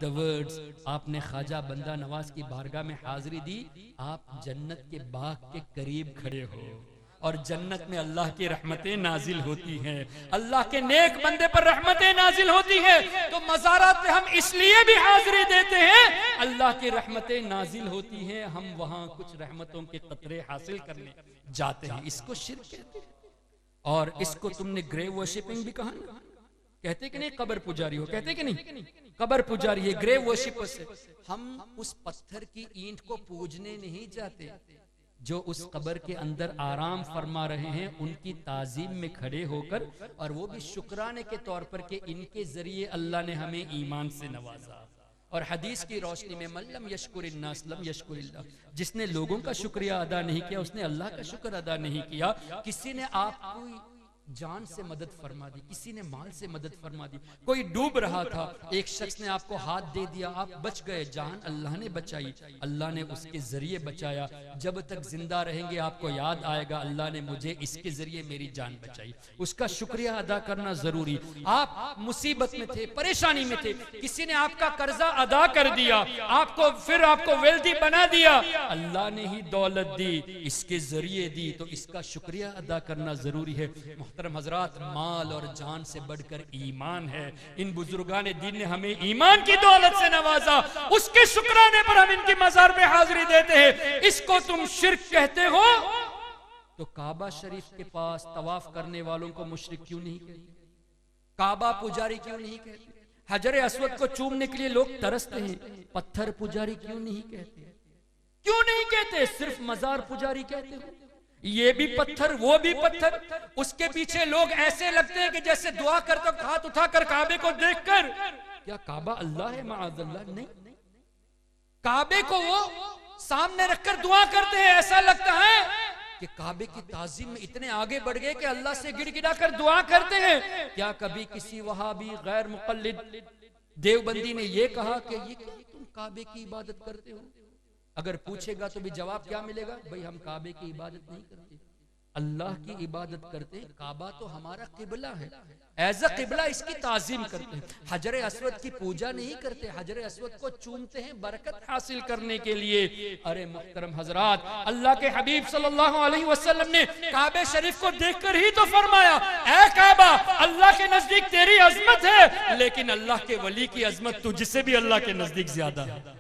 The words, आपने ख्वाजा बंदा नवाज की बारगाह में हाजिरी दी, आप जन्नत के बाग के करीब खड़े हो और जन्नत में अल्लाह की रहमतें नाजिल होती हैं, अल्लाह के नेक बंदे पर रहमतें नाजिल होती हैं। तो मज़ारात पे हम इसलिए भी हाजिरी देते हैं, अल्लाह की रहमतें नाजिल होती हैं, हम वहां कुछ रहमतों के कतरे हासिल करने जाते हैं। इसको शिर्क कहते हैं। और इसको तुमने ग्रेव वर्शिपिंग भी कहा ना, कहते कि नहीं कब्र पुजारी हो, कहते कि नहीं कब्र पुजारी है, ग्रेव वर्शिपर्स है। हम उस पत्थर की ईंट को पूजने नहीं जाते, जो उस कब्र के अंदर आराम फरमा रहे हैं उनकी ताजीम में खड़े होकर, और वो भी शुक्राने के तौर पर कि इनके जरिए अल्लाह ने हमें ईमान से नवाजा। और हदीस की रोशनी में मल्लम यशकुरिन्नास लम यशकुरिल्लाह, जिसने लोगों का शुक्रिया अदा नहीं किया उसने अल्लाह का शुक्र अदा नहीं किया। किसी ने आपको जान से मदद फरमा दी, किसी ने माल से मदद फरमा दी, कोई डूब रहा था, एक शख्स ने आपको हाथ दे दिया, आप बच गए, जान अल्लाह ने बचाई, अल्लाह ने उसके जरिए बचाया। जब तक जिंदा रहेंगे आपको याद आएगा अल्लाह ने मुझे इसके जरिए मेरी जान बचाई, उसका शुक्रिया अदा करना जरूरी। आप मुसीबत में थे, परेशानी में थे, किसी ने आपका कर्जा अदा कर दिया, आपको वेल्दी बना दिया, अल्लाह ने ही दौलत दी, इसके जरिए दी, तो इसका शुक्रिया अदा करना जरूरी है। मोहतरम हजरात, माल और जान से बढ़कर ईमान है। इन बुजुर्गान दीन ने हमें ईमान की दौलत से नवाजा, उसके शुक्राने पर हम इनकी मजार पे हाजिरी देते हैं। इसको तुम शिर्क कहते हो, तो काबा शरीफ के पास तवाफ करने वालों को मुशरिक क्यों नहीं कहते? काबा पुजारी क्यों नहीं कहते? हजर अस्वद को चूमने के लिए लोग तरसते हैं, पत्थर पुजारी क्यों नहीं कहते? क्यों नहीं कहते? सिर्फ मजार पुजारी कहते हो। ये भी पत्थर, वो भी पत्थर, उसके पीछे लोग ऐसे लगते हैं कि जैसे दुआ करते वक्त हाथ उठाकर काबे को देखकर, क्या काबा अल्लाह है? माअज़ल्लाह नहीं, काबे को वो सामने रखकर दुआ करते हैं, ऐसा लगता है कि काबे की ताजीम में इतने आगे बढ़ गए कि अल्लाह से गिड़गिड़ा कर दुआ करते हैं। क्या कभी किसी वहाबी गैर मुक़ल्लिद देवबंदी ने यह कहा कि ये क्या तुम काबे की इबादत करते हो? अगर पूछेगा तो भी जवाब क्या मिलेगा? भाई हम काबे की इबादत नहीं करते, अल्लाह की इबादत करते। काबा तो हमारा किबला है, एज अ किबला इसकी ताजीम करते हैं। हजर अस्वद की पूजा नहीं करते, हजर अस्वद को चूमते हैं बरकत हासिल करने के लिए। अरे मुहतरम हजरात, अल्लाह के हबीब सल्लल्लाहु अलैहि वसल्लम ने काबे शरीफ को देखकर ही तो फरमाया, ऐ काबा, अल्लाह के नजदीक तेरी अजमत है, लेकिन अल्लाह के वली की अजमत तुझसे भी अल्लाह के नजदीक ज्यादा है।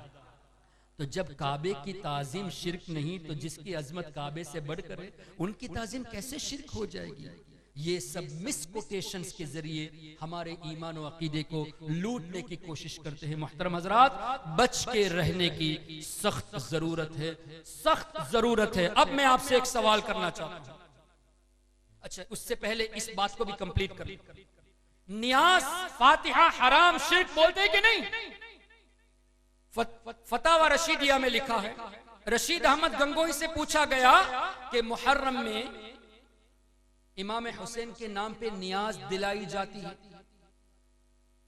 तो जब काबे की ताजीम शिर्क नहीं, तो जिसकी अजमत काबे से बढ़कर है उनकी ताजीम कैसे शिर्क हो जाएगी? ये सब मिसकोटेशंस के जरिए हमारे ईमान और अकीदे को लूटने की कोशिश करते हैं। मुहतरम हजरात, बच के रहने की सख्त जरूरत है, सख्त जरूरत है। अब मैं आपसे एक सवाल करना चाहता हूं। अच्छा, उससे पहले इस बात को भी कंप्लीट कर, नियाज फातिहा हराम शिर्क बोलते हैं कि नहीं? फतावा रशीदिया में लिखा है, रशीद अहमद गंगोही से पूछा गया कि मुहर्रम में इमाम हुसैन के नाम पे नियाज दिलाई जाती है,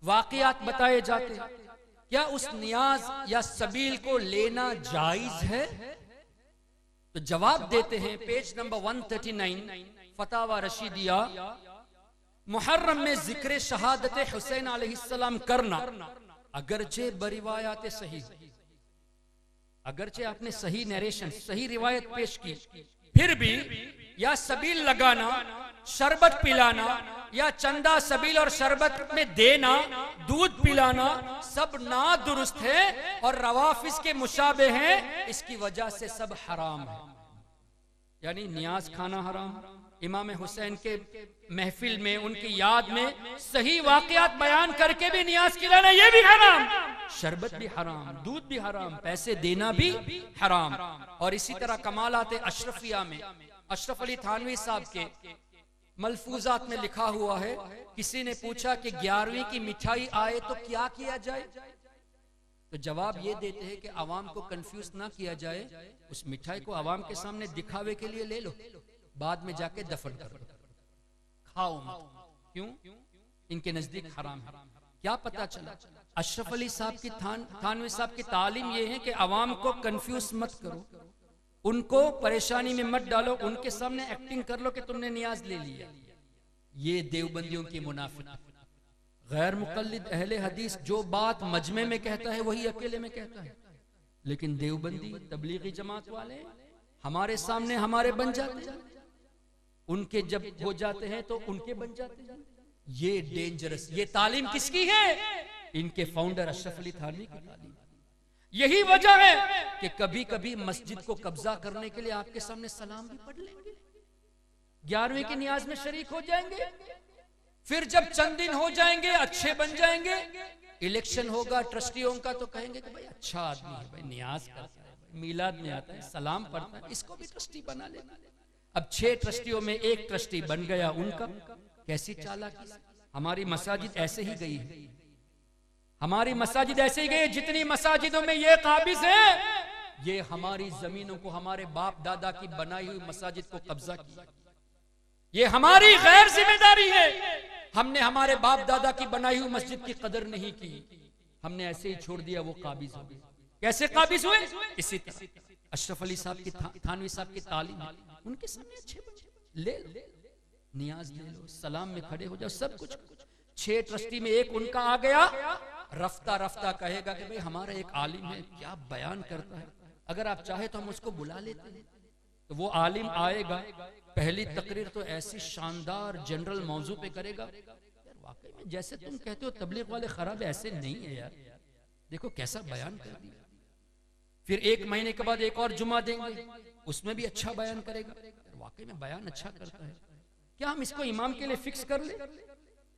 वाकयात बताए जाते हैं, क्या उस नियाज या सबील को लेना जायज है? तो जवाब देते हैं, पेज नंबर 139 फतावा रशीदिया, मुहर्रम में जिक्र शहादत हुसैन अलैहिस्सलाम करना अगरचे बरिवायात सही, अगरचे आपने सही नरेशन, सही रिवायत पेश की, फिर भी या सबील लगाना, शरबत पिलाना, या चंदा सबील और शरबत में देना, दूध पिलाना, सब ना दुरुस्त है और रवाफिज के मुशाबे हैं, इसकी वजह से सब हराम है। यानी नियाज खाना हराम, इमाम हुसैन के महफिल में उनकी याद में सही वाकयात बयान करके भी नियाज खिलाना ये भी हराम, शरबत भी हराम, दूध भी हराम, पैसे देना भी हराम। और इसी तरह कमालात अशरफिया में अशरफ अली थानवी साहब के मलफूजात में लिखा हुआ है, किसी ने पूछा कि 11वीं की मिठाई आए तो क्या किया जाए? तो जवाब ये देते हैं कि आवाम को कंफ्यूज ना किया जाए, उस मिठाई को आवाम के सामने दिखावे के लिए ले लो, बाद में जाके दफन कर दो, खाओ मत। क्यों? इनके नजदीक हराम है। क्या पता चला? अशरफ अली साहब की थानवी साहब की तालीम ये है कि आवाम को कंफ्यूज मत करो, उनको परेशानी में मत डालो, उनके सामने एक्टिंग कर लो कि तुमने नियाज ले लिया। ये देवबंदियों की मुनाफिक, गैर मुक़ल्लिद अहले हदीस जो बात मजमे में कहता है वही अकेले में कहता है, लेकिन देवबंदी तबलीगी जमात वाले हमारे सामने हमारे बन जाते हैं, उनके जब हो जाते हैं तो उनके बन जाते हैं। ये डेंजरस, ये तालीम किसकी है? इनके फाउंडर अशरफ अली थानवी की तालीम। यही वजह है कि कभी कभी मस्जिद को कब्जा करने के लिए आपके सामने सलाम भी पढ़ लेंगे, 11वीं की नियाज में शरीक हो जाएंगे, फिर जब चंद दिन हो जाएंगे अच्छे बन जाएंगे, इलेक्शन होगा ट्रस्टियों का तो कहेंगे कि भाई अच्छा आदमी है, भाई नियाज करता है, मीलाद में आता है, सलाम पढ़ता है, इसको भी ट्रस्टी बना लेना। अब 6 ट्रस्टियों में एक ट्रस्टी बन गया उनका। कैसी चालाकी! हमारी मसाजिद ऐसे ही गई है, हमारी मसाजिद ऐसे ही गई। जितनी मसाजिदों में ये काबिज है, ये हमारी जमीनों को, हमारे बाप दादा की बनाई हुई मसाजिद को कब्जा किया। ये हमारी गैर जिम्मेदारी है, हमने हमारे बाप दादा की बनाई हुई मस्जिद की कदर नहीं की, हमने ऐसे ही छोड़ दिया, वो काबिज हो गए। कैसे काबिज हुए? इसी तरह अशरफ अली साहब की थानवी साहब की तालीम, उनके सामने अच्छे ले लो, नियाज ले लो, सलाम में खड़े हो जाओ, सब कुछ। 6 ट्रस्टी में एक उनका आ गया, रफ्ता रफ्ता कहेगा कि भाई हमारा एक आलिम है, क्या बयान करता है, अगर आप चाहे तो हम उसको बुला लेते हैं। तो वो आलिम आएगा, पहली तकरीर तो ऐसी शानदार जनरल मौजू पे करेगा, यार वाकई में जैसे तुम कहते हो तबलीग वाले खराब, ऐसे नहीं है यार, देखो कैसा बयान कर दिया। फिर 1 महीने के बाद एक और जुमा देंगे, उसमें भी अच्छा बयान करेगा, वाकई में बयान अच्छा करता है, क्या हम इसको इमाम के लिए फिक्स कर ले?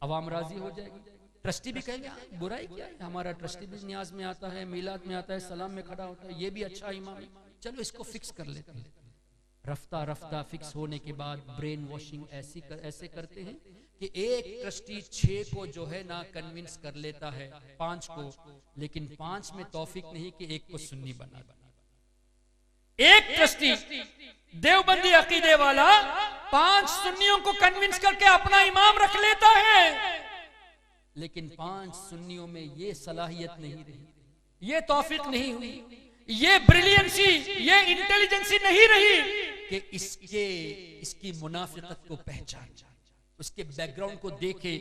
अवाम राजी हो जाएगी। ट्रस्टी भी कहेंगे बुराई क्या है, हमारा ट्रस्टी भी नियाज में आता है, मीलाद में आता है, सलाम में खड़ा होता है, ये भी अच्छा इमाम है, चलो इसको फिक्स कर लेते हैं। रफ्ता रफ्ता फिक्स होने के बाद ब्रेन वॉशिंग ऐसे करते हैं कि एक ट्रस्टी 6 को जो है ना कन्विंस कर लेता है, 5 को, लेकिन 5 में तौफीक नहीं कि एक को सुन्नी बना देना। एक ट्रस्टी देवबंदी अकीदे वाला 5 सुन्नियों को कन्विंस करके अपना इमाम रख लेता है, लेकिन 5 सुन्नियों में ये सलाहियत नहीं रही, ये तौफीक नहीं हुई, ये ब्रिलियंसी, ये इंटेलिजेंसी नहीं रही कि इसकी मुनाफिकत को पहचान, उसके बैकग्राउंड को देखे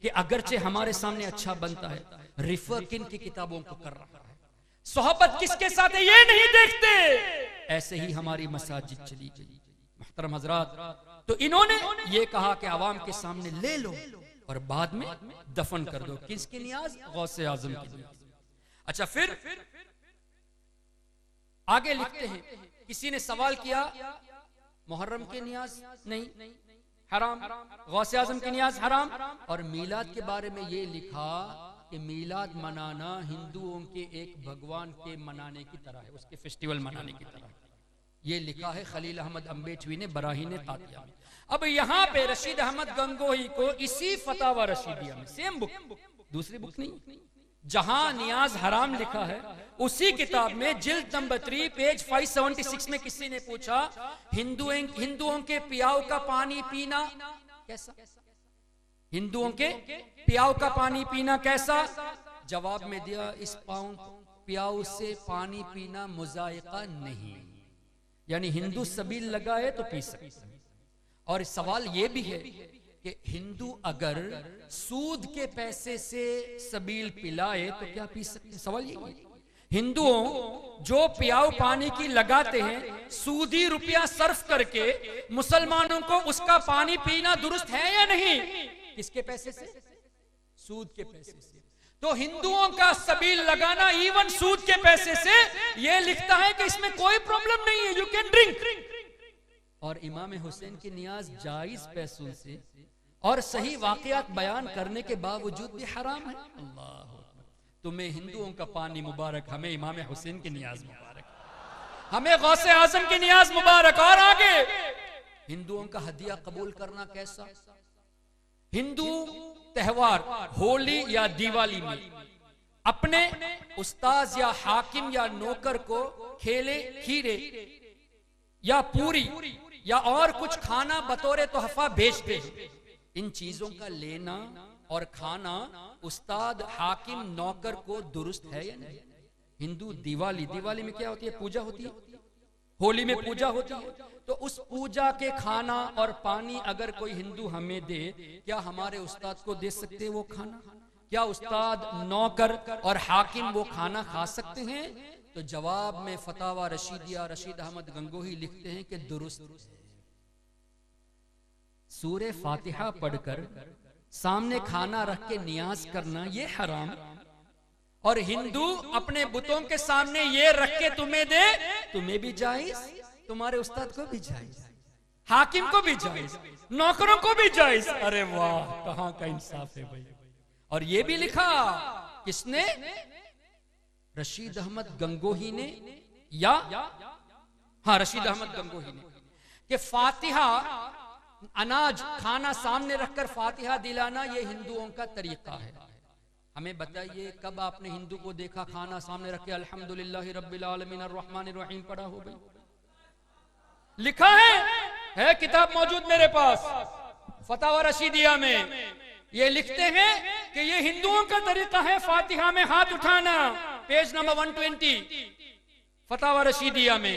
कि अगरचे हमारे सामने अच्छा बनता है, रिफर किन की किताबों को कर रहा है, सोहबत किसके साथ है, ये नहीं देखते। ऐसे ही हमारी मसाजिद चली गई। मुहतरम हजरात, तो इन्होंने ये कहा कि आवाम के सामने ले लो और बाद में दफन कर दो। किसकी नियाज? गौसे आजम की नियाज। अच्छा, फिर आगे लिखते हैं, किसी ने सवाल किया मुहर्रम के नियाज नहीं, हराम, गौसे आजम की नियाज हराम, और मीलाद के बारे में ये लिखा कि मीलाद मनाना हिंदुओं के एक भगवान के मनाने की तरह है, उसके फेस्टिवल मनाने की तरह। ये लिखा है खलील अहमद अम्बेठवी ने बराहीन तातिया में। अब यहाँ पे रशीद अहमद गंगोही को इसी फतावा रशीदिया में, सेम बुक, दूसरी बुक नहीं, जहां नियाज हराम लिखा है, उसी किताब में जिल्द नंबर 3 पेज 576 में किसी ने पूछा हिंदुओं के पियाव का पानी पीना कैसा, हिंदुओं के पियाव का पानी पीना कैसा? जवाब में दिया, इस पियाव से पानी पीना मुजायका नहीं, यानी हिंदू सबील लगाए तो पी सकते। और सवाल ये भी है कि हिंदू अगर सूद के पैसे से सबील पिलाए तो क्या पी सकते? सवाल ये है। हिंदुओं जो पियाव पानी की लगाते हैं, सूदी रुपया सर्फ करके मुसलमानों को उसका पानी पीना दुरुस्त है या नहीं? किसके पैसे से? सूद के पैसे से। तो हिंदुओं का सबील लगाना इवन सूद के पैसे से, ये लिखता है कि इसमें कोई प्रॉब्लम नहीं है, यू कैन ड्रिंक। और इमाम हुसैन की नियाज जायज पैसों से और सही वाकयात बयान करने के बावजूद भी हराम है। अल्लाह, तुम्हें हिंदुओं का पानी मुबारक, हमें इमाम हुसैन की नियाज मुबारक, हमें गौसे आजम की नियाज मुबारक। और आगे हिंदुओं का हदिया कबूल करना कैसा? हिंदू त्योहार होली या दिवाली में अपने उस्ताद या हाकिम या नौकर को खेले खीरे या पूरी या और कुछ खाना बतौरे तोहफा भेजते हैं। इन चीजों का लेना और खाना उस्ताद हाकिम नौकर को दुरुस्त है या नहीं? हिंदू दिवाली में क्या होती है? पूजा होती है। होली में पूजा होती है, तो उस पूजा के खाना और पानी अगर कोई हिंदू हमें दे, क्या हमारे उस्ताद को दे सकते वो खाना? क्या उस्ताद, नौकर और हाकिम वो खाना खा सकते हैं? तो जवाब में फतावा रशीदिया रशीद अहमद गंगोही लिखते हैं कि दुरुस्त। सूरे फातिहा पढ़कर सामने खाना रख के नियाज करना ये हराम, और हिंदू अपने बुतों के सामने ये रख के तुम्हें दे, तुम्हें भी जायज, तुम्हारे उस्ताद को भी जायज, हाकिम को भी जायज, नौकरों को भी जायज। अरे वाह, कहां का इंसाफ है भाई। और ये भी लिखा किसने? रशीद अहमद गंगोही ने, या हाँ रशीद अहमद गंगोही ने, कि फातिहा, अनाज खाना सामने रखकर फातिहा दिलाना ये हिंदुओं का तरीका है। हमें बताइए कब आपने हिंदू को देखा खाना सामने रख के अल्हम्दुलिल्लाहि रब्बिल आलमीन अर्रहमानिर रहीम पढ़ा हो भाई? लिखा है किताब मौजूद मेरे पास, फतावा रशीदिया में ये लिखते हैं कि ये हिंदुओं का तरीका है फातिहा में हाथ उठाना, पेज नंबर 120 फतावा रशीदिया में।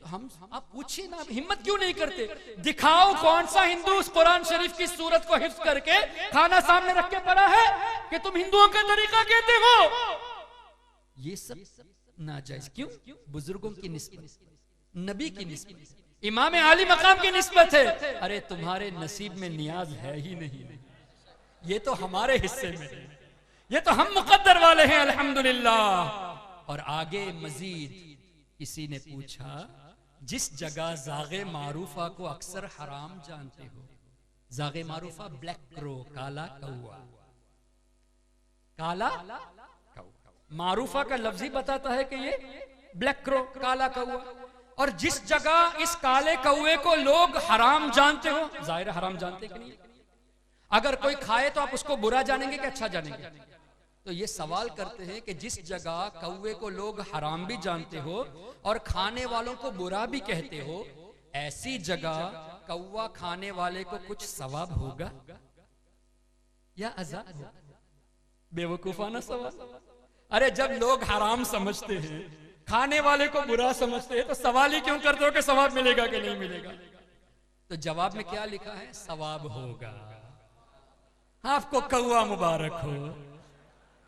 तो हम आप पूछिए ना, हिम्मत क्यों नहीं करते? दिखाओ कौन सा हिंदू उस कुरान शरीफ की सूरत को हिफ्ज करके खाना सामने रख के पढ़ा है कि तुम हिंदुओं का तरीका कहते हो। ये सब नाजायज। क्यों? बुजुर्गों की निस्बत, नबी की निस्बत, इमाम आली मकाम की निस्बत है। अरे तुम्हारे नसीब में नियाज है ही नहीं, ये तो हमारे हिस्से में है, ये तो हम मुकद्दर वाले हैं अल्हम्दुलिल्लाह। और आगे मजीद किसी ने पूछा, जिस जगह जागे मारूफा को अक्सर हराम जानते हो, जागे मारूफा ब्लैक क्रो, काला कौवा, काला मारूफा का लफ्ज ही बताता है कि ये ब्लैक क्रो, काला कौवा। और जिस जगह इस काले कौवे को लोग हराम जानते हो, जाहिर हराम जानते कि नहीं? अगर कोई खाए तो आप उसको बुरा जानेंगे कि अच्छा जानेंगे? तो ये सवाल करते हैं कि जिस जगह कौवे को लोग हराम भी जानते हो और खाने वालों को बुरा भी कहते हो, ऐसी जगह कौवा खाने वाले को कुछ सवाब होगा या अज़ाब होगा? बेवकूफाना सवाल। अरे जब लोग हराम समझते हैं, खाने वाले को बुरा समझते हैं, तो सवाल ही क्यों करते हो कि सवाब मिलेगा कि नहीं मिलेगा? तो जवाब में क्या लिखा है? सवाब होगा। आपको कौवा मुबारक हो,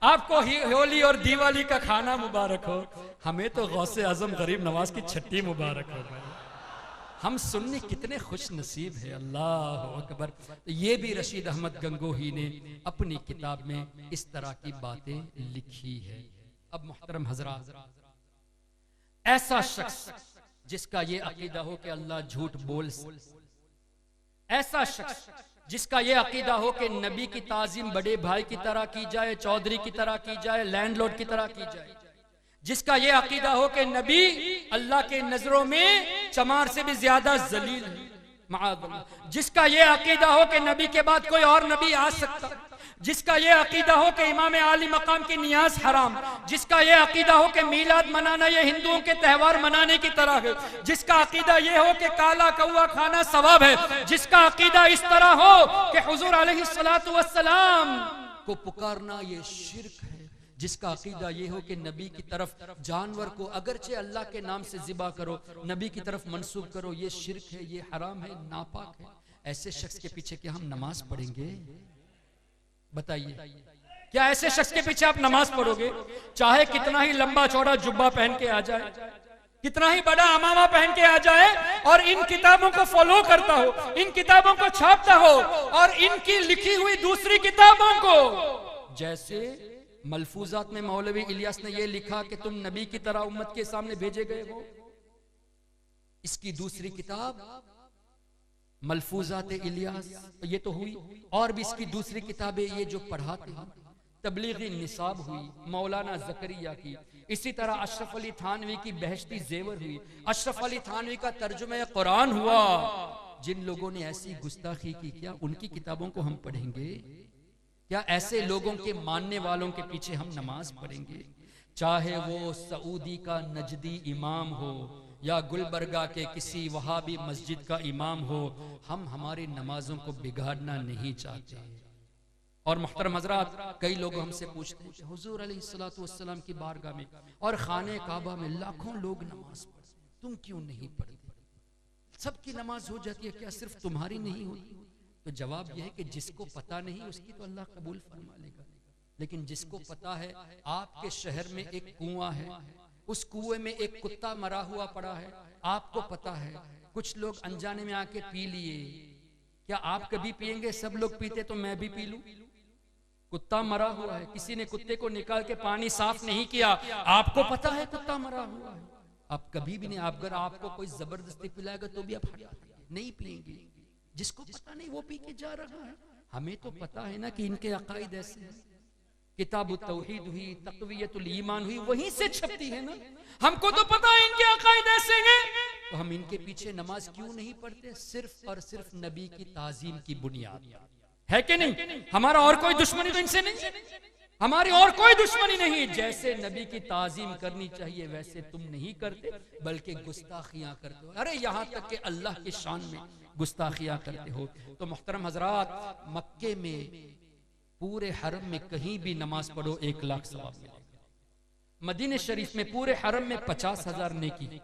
आपको होली और दिवाली का खाना मुबारक हो, हमें तो गौसे आजम गरीब नवाज की छट्टी मुबारक हो। हम सुन्नी कितने खुश नसीब है, अल्लाह अकबर। तो ये भी रशीद अहमद गंगोही ने अपनी किताब में इस तरह की बातें लिखी है। अब मुहतरम हजरात, ऐसा शख्स जिसका ये अकीदा हो कि अल्लाह झूठ बोल, ऐसा शख्स जिसका ये अकीदा हो कि नबी की ताजीम बड़े भाई की तरह की जाए, चौधरी की तरह की जाए, लैंडलॉर्ड की तरह की जाए, जिसका ये अकीदा हो कि नबी अल्लाह के नजरों में चमार से भी ज्यादा जलील है, जिसका ये अकीदा हो कि नबी के बाद कोई और नबी आ सकता, जिसका ये अकीदा हो कि इमाम आली मकाम की नियाज हराम, जिसका ये अकीदा हो कि मीलाद मनाना ये हिंदुओं के त्यौहार मनाने की तरह है, जिसका अकीदा ये हो कि काला कौवा खाना सवाब है, जिसका अकीदा इस तरह हो कि हुजूर अलैहिस्सलातु वस्सलाम को पुकारना ये शिर्क है, जिसका अकीदा ये हो कि नबी की तरफ जानवर को अगरचे अल्लाह के नाम से ज़िबा करो, नबी की तरफ मंसूब करो, ये शिर्क है, ये हराम है, नापाक है, ऐसे शख्स के पीछे क्या हम नमाज पढ़ेंगे? बताइए, क्या ऐसे शख्स के पीछे आप नमाज पढ़ोगे? चाहे कितना ही लंबा चौड़ा जुब्बा पहन के आ जाए, कितना ही बड़ा अमामा पहन के आ जाए और इन किताबों को फॉलो करता हो, इन किताबों को छापता हो और इनकी लिखी हुई दूसरी किताबों को, जैसे मलफूजात में मौलवी इलियास ने यह लिखा कि तुम नबी की तरह उम्मत के सामने भेजे गए हो, इसकी दूसरी किताब मलफूजात इलियास, ये तो हुई, और भी इसकी दूसरी किताबें ये जो पढ़ाते हैं, तबलीगी निसाब हुई मौलाना जकरिया की, इसी तरह अशरफ अली थानवी की बहश्ती जेवर हुई, अशरफ अली थानवी का तर्जुमा कुरान हुआ। जिन लोगों ने ऐसी गुस्ताखी की, क्या उनकी किताबों को हम पढ़ेंगे? क्या ऐसे लोगों के मानने वालों के पीछे हम नमाज पढ़ेंगे? चाहे वो सऊदी का नजदी इमाम हो या गुलबर्गा के किसी वहाबी मस्जिद का इमाम हो, हम हमारी नमाजों को बिगाड़ना नहीं चाहते। और मुहतरम हजरात, कई लोग हमसे पूछते हैं हुजूर अलैहिस्सलातु वस्सलाम की बारगाह में और खाने काबा में लाखों लोग नमाज पढ़ते, तुम क्यों नहीं पढ़ते? सबकी नमाज हो जाती है, क्या सिर्फ तुम्हारी नहीं होती? तो जवाब यह है कि जिसको पता नहीं उसकी तो अल्लाह कबूल फरमा लेगा। लेकिन जिसको पता है आपके शहर में एक कुआं है, उस कुएं में एक कुत्ता मरा हुआ पड़ा है, आपको पता है, कुछ लोग अनजाने में आके पी लिए, क्या आप कभी पिएंगे? सब लोग पीते तो मैं भी पी लूं? कुत्ता मरा हुआ है, किसी ने कुत्ते को निकाल के पानी साफ नहीं किया, आपको पता है कुत्ता मरा हुआ है, आप कभी भी नहीं, अगर आपको कोई जबरदस्ती पिलाएगा तो भी आप नहीं पिएंगे। जिसको पता नहीं वो पी के जा रहा है। हमें तो पता है ना कि इनके अकायद ऐसे हैं। किताब तौहीद हुई, तक़वियतुल ईमान हुई, वहीं से छपती है ना। हमको तो पता है इनके अकायद ऐसे हैं, तो हम इनके पीछे नमाज क्यों नहीं पढ़ते? सिर्फ और सिर्फ नबी की ताजीम की बुनियाद है कि नहीं? हमारा और कोई दुश्मनी तो इनसे नहीं, हमारी और कोई दुश्मनी नहीं। जैसे नबी की ताजीम करनी चाहिए वैसे तुम नहीं करते, बल्कि गुस्ताखियां करते हो। अरे यहाँ तक कि अल्लाह की शान में गुस्ताखियां करते हो। तो मोहतरम हजरात, मक्के में पूरे हरम में कहीं भी नमाज पढ़ो 1 लाख सवाब मिलेगा। मदीने शरीफ में पूरे हरम में 50,000 नेकी,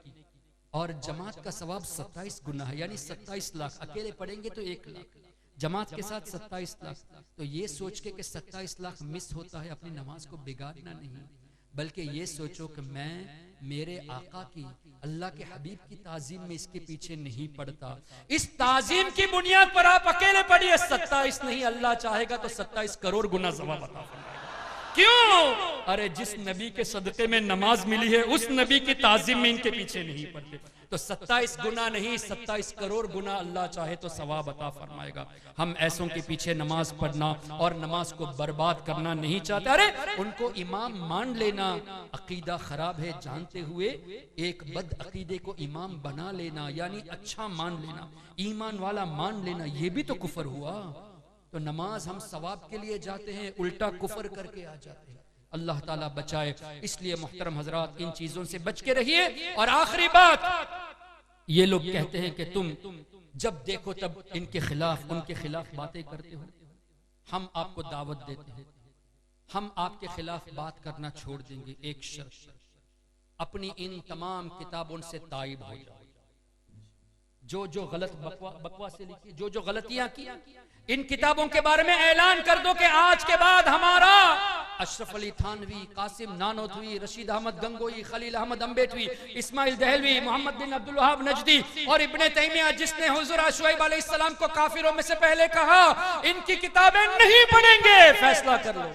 और जमात का सवाब 27 गुना है, यानी 27 लाख। अकेले पढ़ेंगे तो 1 लाख, जमात के साथ 27 लाख। तो ये सोच के कि 27 लाख मिस होता है, अपनी नमाज को बिगाड़ना नहीं, बल्कि ये सोचो कि मैं मेरे आका की, अल्लाह के हबीब की ताजीम में इसके पीछे नहीं पड़ता। इस ताजीम की बुनियाद पर आप अकेले पढ़िए, 27 नहीं, अल्लाह चाहेगा तो 27 करोड़ गुना सवाब अता फरमाएगा। क्यों? अरे जिस नबी के सदके में नमाज मिली है, उस नबी की ताजीम में इनके पीछे नहीं पड़ते। तो 27 गुना नहीं, 27 करोड़ गुना अल्लाह चाहे तो सवाब अता फरमाएगा। हम ऐसों के पीछे नमाज पढ़ना और नमाज को बर्बाद करना नहीं चाहते। अरे उनको इमाम मान लेना अकीदा खराब है जानते हुए, एक बद अकीदे को इमाम बना लेना, यानी अच्छा मान लेना, ईमान वाला मान लेना, ये भी तो कुफर हुआ। तो नमाज हम सवाब के लिए जाते हैं, उल्टा कुफर करके आ जाते हैं। अल्लाह ताला बचाए। इसलिए मोहतरम हजरात, इन चीजों से बच के रहिए। और आखिरी बात, ये लोग कहते हैं कि तुम जब देखो तब इनके खिलाफ, उनके खिलाफ बातें करते हो। हम आपको दावत देते हैं, हम आपके खिलाफ बात करना छोड़ देंगे, एक शर्त, अपनी इन तमाम किताबों से ताइब हो जाओ। जो गलत बकवास लिखी, जो गलतियां की, इन किताबों के बारे में ऐलान कर दो कि आज के बाद हमारा अशरफ अली थानवी, कासिम नानोतवी, रशीद अहमद गंगोई, खलील अहमद अम्बेटवी, इस्माइल दहलवी, मोहम्मद बिन अब्दुल वहाब नजदी और इब्ने तैमिया, जिसने हुजूर शुएब अलैहिस्सलाम को काफिरों में से पहले कहा इनकी किताबें नहीं पढ़ेंगे, फैसला कर लो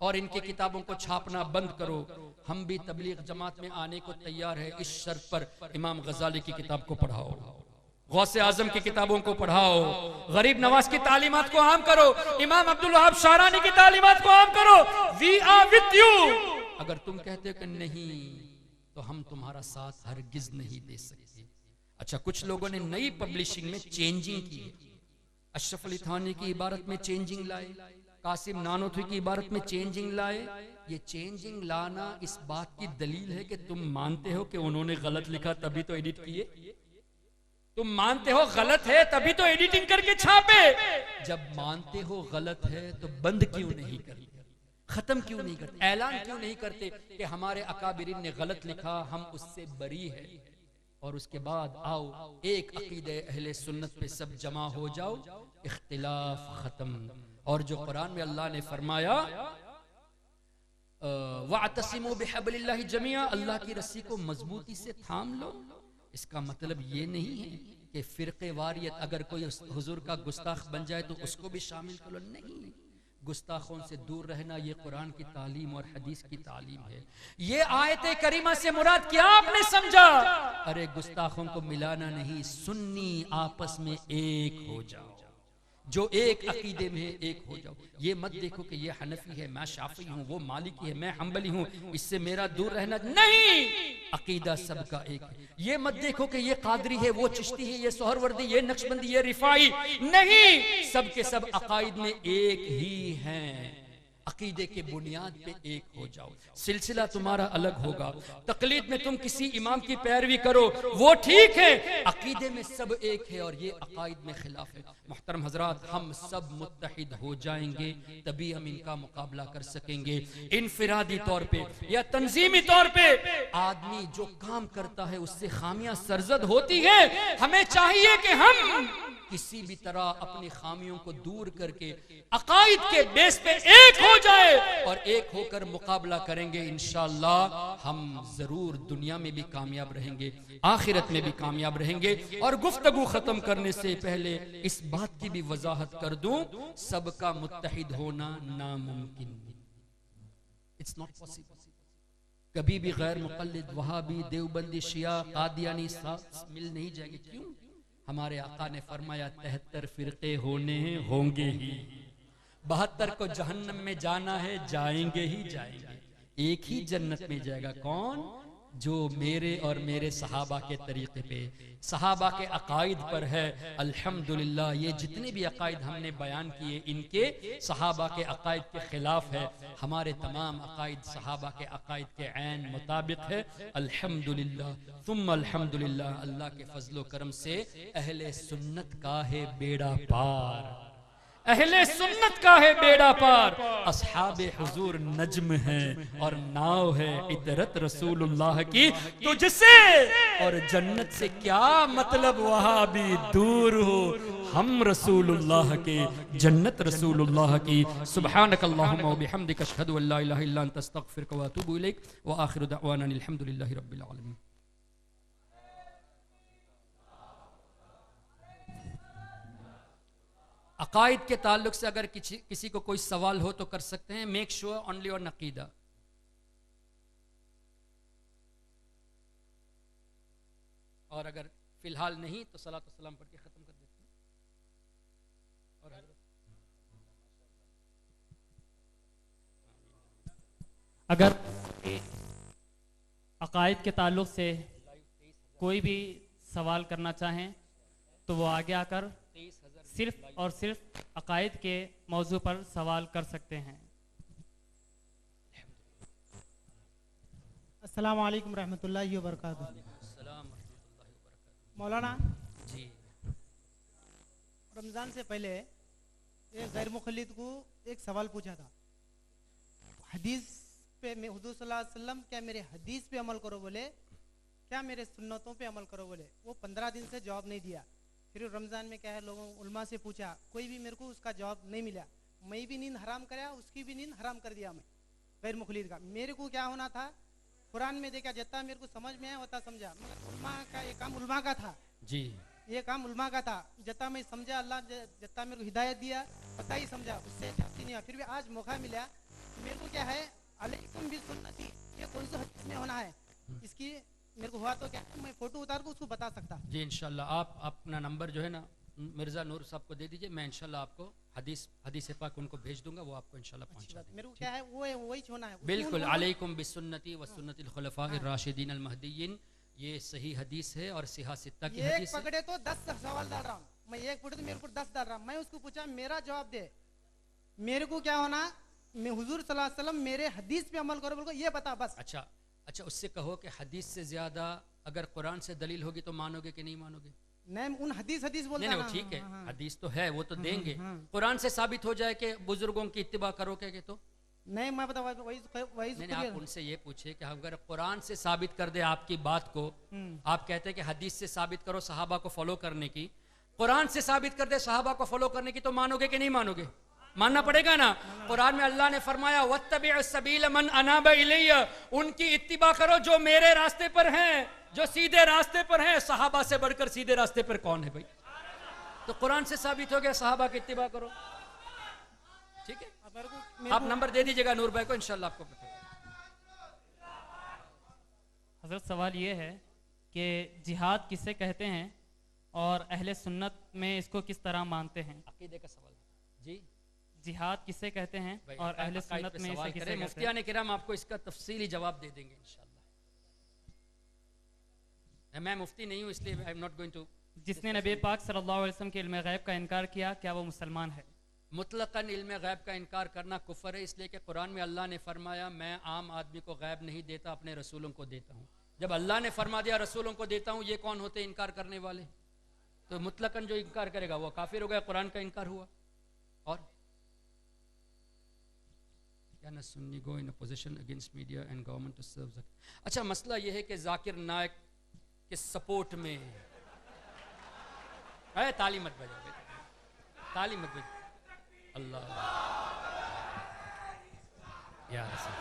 और इनकी किताबों को छापना बंद करो। हम भी तबलीग जमात में आने को तैयार है, इस शर्त पर इमाम गजाली की किताब को पढ़ाओ, गौसे आजम की किताबों को पढ़ाओ, गरीब नवाज की तालीमात को आम करो, इमाम अब्दुल वहाब शारानी की तालीमात को आम करो। We are with you. अगर तुम कहते हो कि नहीं तो हम तुम्हारा साथ हरगिज नहीं दे सकते। अच्छा, कुछ लोगों ने नई पब्लिशिंग में चेंजिंग की, अशरफ अली थानी की इबारत में चेंजिंग लाए, कासिम नानोतवी की इबारत में चेंजिंग लाए। ये चेंजिंग लाना इस बात की दलील है कि तुम मानते हो कि उन्होंने गलत लिखा तभी तो एडिट किए। तुम मानते हो गलत है तभी तो एडिटिंग करके छापे। जब मानते हो गलत है तो बंद क्यों नहीं करते, खत्म क्यों नहीं करते, ऐलान क्यों नहीं करते कि हमारे अकाबिरीन ने गलत लिखा, हम उससे बरी है। और उसके बाद आओ एक अकीदे अहले सुन्नत पे सब जमा हो जाओ, इख्तिलाफ खत्म। और जो कुरान में अल्लाह ने फरमाया वअतसिमू बिहब्लिल्लाहि जमीआ, अल्लाह की रस्सी को मजबूती से थाम लो, इसका मतलब ये नहीं है कि फिरके वारियत अगर कोई हुजूर का गुस्ताख बन जाए तो उसको भी शामिल कर लो, नहीं। गुस्ताखों से दूर रहना ये कुरान की तालीम और हदीस की तालीम है। ये आयत करीमा से मुराद क्या आपने समझा? अरे गुस्ताखों को मिलाना नहीं, सुन्नी आपस में एक हो जाओ, जो एक अकीदे में एक हो जाओ। ये मत देखो कि ये हनफी है, मैं शाफी हूँ, वो मालिकी है, मैं हम्बली हूँ, इससे मेरा दूर रहना नहीं। अकीदा सबका एक है। ये मत देखो कि ये कादरी है, वो चिश्ती है, ये सोहरवर्दी, ये नक्शबंदी, ये रिफाई, नहीं। सब के सब अकायद में एक ही हैं। अकीदे के बुनियाद पे एक हो जाओ, सिलसिला तुम्हारा अलग होगा। तकलीद में तुम किसी इमाम की पैरवी करो, वो ठीक है, अकीदे में सब एक है और ये अकायद में खिलाफ है। मुहतरम हजरात, हम सब मुत्तहिद हो जाएंगे तभी हम इनका मुकाबला कर सकेंगे। इनफिरादी तौर पे या तंजीमी तौर पे आदमी जो काम करता है उससे खामियां सरजद होती है। हमें चाहिए कि हम किसी भी तरह अपनी खामियों को दूर करके अकाइद के बेस पे एक हो जाए और एक होकर मुकाबला करेंगे, इंशाअल्लाह हम जरूर दुनिया में भी कामयाब रहेंगे, आखिरत में भी कामयाब रहेंगे। और गुफ्तगू खत्म करने से पहले इस बात की भी वजाहत कर दूं, सबका मुत्तहिद होना नामुमकिन, इट्स नॉट पॉसिबल। कभी भी गैर मुक़ल्लिद वहाबी, देवबंदी, शिया, कादियानी साथ मिल नहीं जाएंगे। क्यों? हमारे आका ने फरमाया 73 फिरके होने होंगे ही, 72 को जहन्नम में जाना है, जाएंगे ही जाएंगे, एक ही जन्नत में जाएगा। कौन? जो मेरे और मेरे सहाबा के तरीके पे, सहाबा के अकाइद पर है। अल्हम्दुलिल्लाह ये जितने भी अकाइद हमने बयान किए इनके सहाबा के अकाइद के खिलाफ है, हमारे तमाम अकाइद सहाबा के अकाइद के ऐन मुताबिक है। अल्हम्दुलिल्लाह तुम अल्हम्दुलिल्लाह, अल्लाह के फजलो करम से अहले सुन्नत का है बेड़ा पार, अहले सुन्नत का है बेड़ा पार। अस्हाबे हुजूर नज्म है और नाव है इतरत रसूलुल्लाह की तुझसे, और जन्नत से क्या मतलब वहां भी दूर हो, हम रसूलुल्लाह के, जन्नत रसूलुल्लाह की। सुब्हानकल्लाहुम्मा व बिहम्दिका अशहदु अल्ला इलाहा इल्ला अंता अस्तगफिरुका व अतूबु इलैक व आखिरु दअवाना अल्हम्दुलिल्लाहि रब्बिल आलमीन। अकाइद के ताल्लुक से अगर किसी को कोई सवाल हो तो कर सकते हैं। मेक श्योर ओनली ऑन अकीदा। और अगर फिलहाल नहीं तो सलात व सलाम पढ़ के खत्म कर देते हैं। और अगर अकाइद के ताल्लुक से कोई भी सवाल करना चाहें तो वो आगे आकर सिर्फ और सिर्फ अकाइद के मौजू पर सवाल कर सकते हैं। अस्सलामु अलैकुम रहमतुल्लाहि व बरकातुहू। मौलाना जी, रमज़ान से पहले एक गैर मुखल्लिद को एक सवाल पूछा था, हदीस पे मैं हुजूर सल्लल्लाहु अलैहि वसल्लम क्या मेरे हदीस पे अमल करो बोले, क्या मेरे सुन्नतों पे अमल करो बोले। वो 15 दिन से जवाब नहीं दिया। फिर रमज़ान में क्या है, लोगों उलमा से पूछा, कोई भी मेरे को उसका जवाब नहीं मिला। मैं भी नींद हराम कराया, उसकी भी नींद हराम कर दिया मैं गैर मुखल्लिद का। मेरे को क्या होना था, कुरान में देखा जितना मेरे को समझ में आया होता समझा, मगर उलमा का ये काम उलमा का था जी, ये काम उलमा का था। जितना मैं समझा, अल्लाह जितना मेरे को हिदायत दिया पता ही समझा, उससे जाती नहीं हुआ। फिर भी आज मौका मिला, मेरे को क्या है, अलैकुम बि सुन्नती, ये कौन सा हदीस में होना है, इसकी मेरे को हुआ तो क्या मैं फोटो उतार को उसको बता सकता। जी इंशाल्लाह आप अपना नंबर जो है ना मिर्जा नूर साहब को दे दीजिए, मैं इंशाल्लाह आपको हदीस पाक उनको भेज दूंगा, वो आपको इंशाल्लाह पहुंचा देंगे। मेरे को क्या है वो वही होना है बिल्कुल। अलैकुम बिसुन्नती व सुन्नतिल खुलफाए राशिदीन अल महदीयीन, ये सही हदीस है और सिहा सित्ता की हदीस एक पकड़े तो 10 सवाल डाल रहा हूँ मैं, एक पकड़े तो मेरे को 10 डाल रहा हूँ। मैं उसको पूछा मेरा जवाब दे, मेरे को क्या होना, मैं हुजूर सल्लल्लाहु अलैहि वसल्लम मेरे हदीस पे अमल करो बोलो, ये बता बस। अच्छा उससे कहो कि हदीस से ज्यादा अगर कुरान से दलील होगी तो मानोगे कि नहीं मानोगे? नहीं, उन हदीस बोलते हैं। नहीं ठीक है, हदीस तो है वो तो देंगे। कुरान से साबित हो जाए कि बुजुर्गों की इत्तिबा करोगे तो नहीं, मैं बता वही नहीं, आप उनसे ये पूछे कि अगर कुरान से साबित कर दे आपकी बात को, आप कहते हैं कि हदीस से साबित करो सहाबा को फॉलो करने की, कुरान से साबित कर दे सहाबा को फॉलो करने की, तो मानोगे कि नहीं मानोगे? मानना पड़ेगा ना। कुरान में अल्लाह ने फरमाया वत्तबि सबील मन अनाब इलैया, उनकी इत्तिबा करो जो मेरे रास्ते पर हैं, जो सीधे रास्ते पर हैं। सहाबा से बढ़कर सीधे रास्ते पर कौन है भाई? तो कुरान से साबित हो गया सहाबा की इत्तिबा करो। ठीक है, आप नंबर दे दीजिएगा नूर भाई को, इंशाल्लाह आपको पता। हजरत सवाल ये है कि जिहाद किसे कहते हैं और अहले सुन्नत में इसको किस तरह मानते हैं? अकीदे का सवाल जी, जिहाद किसे कहते हैं और अहले सुन्नत में इसे किसे कहते हैं? मुफ्तियाने किराम आपको इसका तफसीली जवाब दे देंगे इंशाल्लाह। मैं मुफ्ती नहीं हूँ इसलिए I am not going to. जिसने नबी पाक सल्लल्लाहु अलैहि वसल्लम के इल्म गैब का इनकार किया, क्या वो मुसलमान है? मुतलकन इल्म गैब का इनकार करना कुफर है, इसलिए कि कुरान में अल्लाह ने फरमाया मैं आम आदमी को गैब नहीं देता, अपने रसूलों को देता हूँ। जब अल्लाह ने फरमा दिया रसूलों को देता हूँ, ये कौन होते इनकार करने वाले? तो मुतलकन जो इनकार करेगा वो काफिर हो गया, कुरान का इनकार हुआ। और Can a Sunni go in a position against media and government to serve Zakir? अच्छा मसला यह है कि जाकिर नायक के सपोर्ट में अरे ताली मत बजाओ बेटा, ताली मत बजाओ। अल्लाह या रसूल,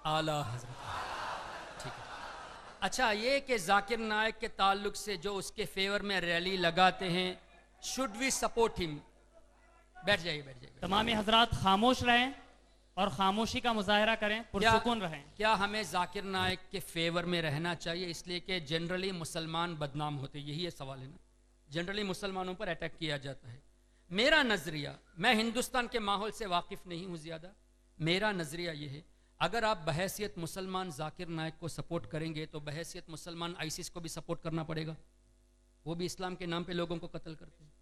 आला हजरत, ठीक है। अच्छा, ये कि जाकिर नायक के ताल्लुक से जो उसके फेवर में रैली लगाते हैं, शुड वी सपोर्ट हिम? बैठ जाइए, बैठ जाइए। तमामी हजरात खामोश रहें और खामोशी का मुजाहरा करें, पुरसुकून रहें। क्या हमें जाकिर नायक के फेवर में रहना चाहिए? इसलिए कि जनरली मुसलमान बदनाम होते, यही है सवाल है ना, जनरली मुसलमानों पर अटैक किया जाता है। मेरा नजरिया, मैं हिंदुस्तान के माहौल से वाकिफ नहीं हूं ज्यादा, मेरा नजरिया यह है, अगर आप बहैसियत मुसलमान जाकिर नायक को सपोर्ट करेंगे तो बहैसियत मुसलमान आईसिस को भी सपोर्ट करना पड़ेगा, वो भी इस्लाम के नाम पे लोगों को कत्ल करते हैं।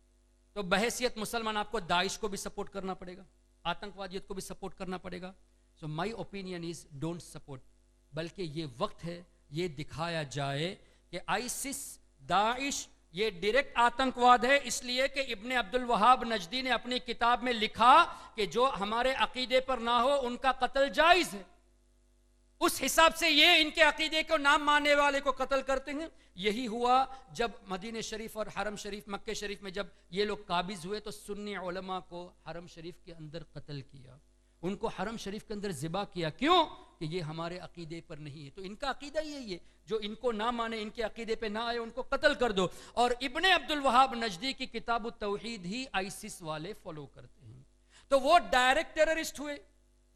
तो बहैसियत मुसलमान आपको दाइश को भी सपोर्ट करना पड़ेगा, आतंकवादियत को भी सपोर्ट करना पड़ेगा। So my opinion is don't support, बल्कि ये वक्त है ये दिखाया जाए कि आईसिस, दाइश ये डायरेक्ट आतंकवाद है, इसलिए कि इब्ने अब्दुल वहाब नजदी ने अपनी किताब में लिखा कि जो हमारे अकीदे पर ना हो उनका कत्ल जायज है। उस हिसाब से ये इनके अकीदे को नाम मानने वाले को कत्ल करते हैं। यही हुआ जब मदीने शरीफ और हरम शरीफ, मक्के शरीफ में जब ये लोग काबिज हुए तो सुन्नी उलमा को हरम शरीफ के अंदर कत्ल किया, उनको हरम शरीफ के अंदर ज़िबा किया। क्यों? कि ये हमारे अकीदे पर नहीं है। तो इनका अकीदा यही है, जो इनको ना माने, इनके अकीदे पे ना आए, उनको कत्ल कर दो। और इब्ने अब्दुल वहाब नजदी की किताब तौहीद ही आईसिस वाले फॉलो करते हैं, तो वो डायरेक्ट टेररिस्ट हुए।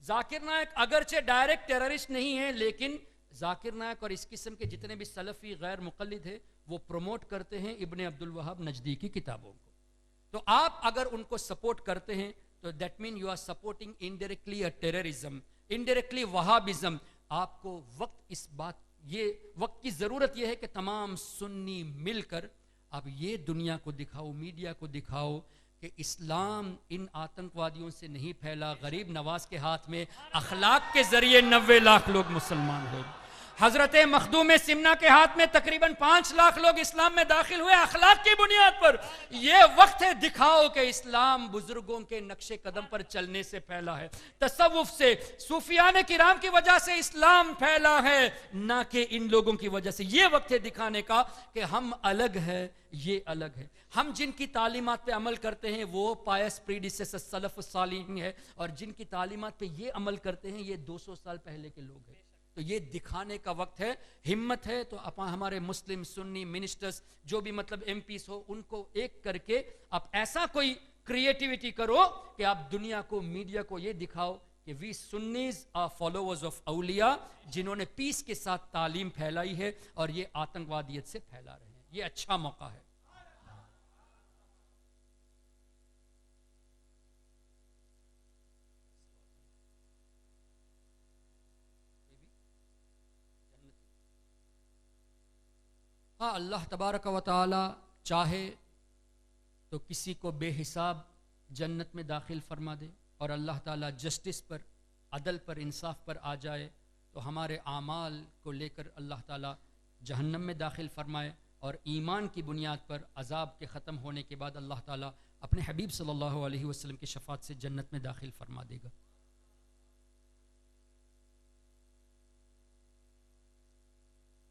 जाकिर नायक अगरचे डायरेक्ट टेररिस्ट नहीं है, लेकिन जाकिर नायक और इस किस्म के जितने भी सलफी गैर मुक़ल्लिद है वो प्रमोट करते हैं इब्ने अब्दुल वहाब नजदी की किताबों को। तो आप अगर उनको सपोर्ट करते हैं तो that mean you are supporting indirectly a terrorism, indirectly Wahhabism. आपको वक्त इस बात, ये वक्त की जरूरत यह है कि तमाम सुन्नी मिलकर अब ये दुनिया को दिखाओ, मीडिया को दिखाओ कि इस्लाम इन आतंकवादियों से नहीं फैला। गरीब नवाज के हाथ में अखलाक के जरिए 90 लाख लोग मुसलमान हुए। हजरत मखदूम सिमना के हाथ में तकरीबन 5 लाख लोग इस्लाम में दाखिल हुए अखलाक की बुनियाद पर। यह वक्त है दिखाओ कि इस्लाम बुजुर्गों के नक्शे कदम पर चलने से फैला है, तसव्वुफ से, सूफियाने किराम की वजह से इस्लाम फैला है, ना कि इन लोगों की वजह से। यह वक्त है दिखाने का कि हम अलग है, ये अलग है। हम जिनकी तालीमात पे अमल करते हैं वो पायस प्रीडिसेसर सलफ सालिहीन है, और जिनकी तालीमात पे ये अमल करते हैं ये 200 साल पहले के लोग हैं। तो ये दिखाने का वक्त है। हिम्मत है तो हमारे मुस्लिम सुन्नी मिनिस्टर्स जो भी मतलब एमपीस हो, उनको एक करके आप ऐसा कोई क्रिएटिविटी करो कि आप दुनिया को, मीडिया को ये दिखाओ कि वी सुन्नीज आर फॉलोअर्स ऑफ औलिया, जिन्होंने पीस के साथ तालीम फैलाई है और ये आतंकवादियत से फैला रहे हैं। ये अच्छा मौका है। हाँ, अल्लाह तबारक व तआला चाहे तो किसी को बेहिसाब जन्नत में दाखिल फरमा दे, और अल्लाह ताला जस्टिस पर, अदल पर, इंसाफ पर आ जाए तो हमारे आमाल को लेकर अल्लाह ताला जहन्नम में दाखिल फरमाए, और ईमान की बुनियाद पर अजाब के ख़त्म होने के बाद अल्लाह ताला अपने हबीब सल्लल्लाहु अलैहि वसल्लम की शफात से जन्नत में दाखिल फरमा देगा।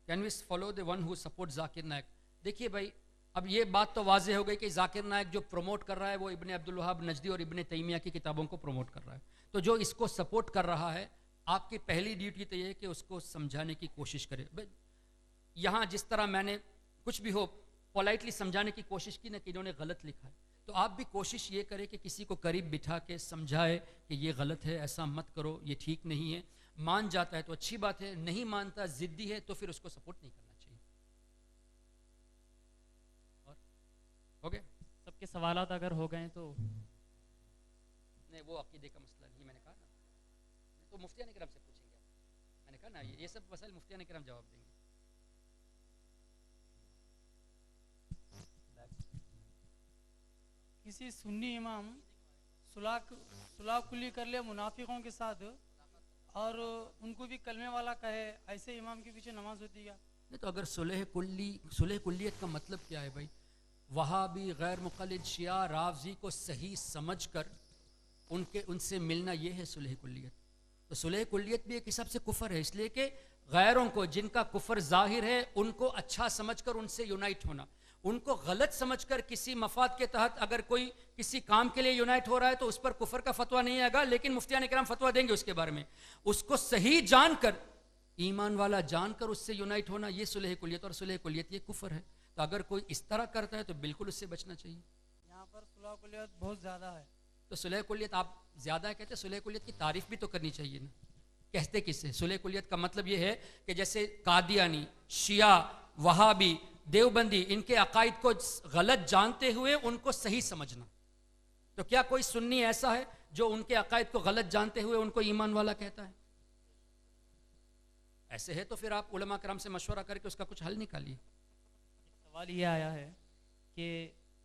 Can we follow the one who support Zakir Naik? देखिए भाई, अब ये बात तो वाज़ेह हो गई कि जाकिर नायक जो प्रमोट कर रहा है वो इब्ने अब्दुल वहाब नजदी और इब्ने तैमिया की किताबों को प्रमोट कर रहा है। तो जो इसको सपोर्ट कर रहा है, आपकी पहली ड्यूटी तो ये है कि उसको समझाने की कोशिश करें। यहाँ जिस तरह मैंने कुछ भी हो पोलाइटली समझाने की कोशिश की ना कि इन्होंने गलत लिखा है, तो आप भी कोशिश ये करें कि किसी को करीब बिठा के समझाए कि ये गलत है, ऐसा मत करो, ये ठीक नहीं है। मान जाता है तो अच्छी बात है, नहीं मानता, जिद्दी है, तो फिर उसको सपोर्ट नहीं करना चाहिए। और हो गया? सबके सवालात अगर हो गए तो नहीं, वो अकीदे का मसला नहीं, मैंने कहा ना, तो मुफ्तियान किराम से पूछेंगे। मैंने कहा ना ये सब मसाइल मुफ्तियान किराम जवाब देंगे। किसी सुन्नी इमाम सुलह कुली कर ले मुनाफिकों के साथ और उनको भी कलमे वाला कहे, ऐसे इमाम के पीछे नमाज होती है? नहीं, तो अगर सुलह कुल्लियत का मतलब क्या है भाई? वहाबी, गैर मुक़ल्लिद, शिया, रावजी को सही समझकर उनसे मिलना, ये है सुलह कुल्लियत। तो सुलह कुल्लियत भी एक हिसाब से कुफर है, इसलिए कि गैरों को जिनका कुफर जाहिर है उनको अच्छा समझकर उनसे यूनाइट होना, उनको गलत समझकर किसी मफाद के तहत अगर कोई किसी काम के लिए यूनाइट हो रहा है तो उस पर कुफर का फतवा नहीं आएगा, लेकिन मुफ्तियान इकराम फतवा देंगे उसके बारे में। उसको सही जानकर, ईमान वाला जानकर उससे यूनाइट होना, ये सुलह कुलियत, और सुलह कुलियत ये कुफर है। तो अगर कोई इस तरह करता है तो बिल्कुल उससे बचना चाहिए। यहाँ पर सुलह कुलियत बहुत ज़्यादा है। तो सुलह कुलियत आप ज़्यादा कहते, सुलह कुलियत की तारीफ भी तो करनी चाहिए ना। कहते किससे? सुलह कुलियत का मतलब ये है कि जैसे कादियानी, शिया, वहाबी, देवबंदी, इनके अकायद को गलत जानते हुए उनको सही समझना। तो क्या कोई सुन्नी ऐसा है जो उनके अकायद को गलत जानते हुए उनको ईमान वाला कहता है? ऐसे है तो फिर आप उलमा करम से मशवरा करके उसका कुछ हल निकालिए। सवाल ये आया है कि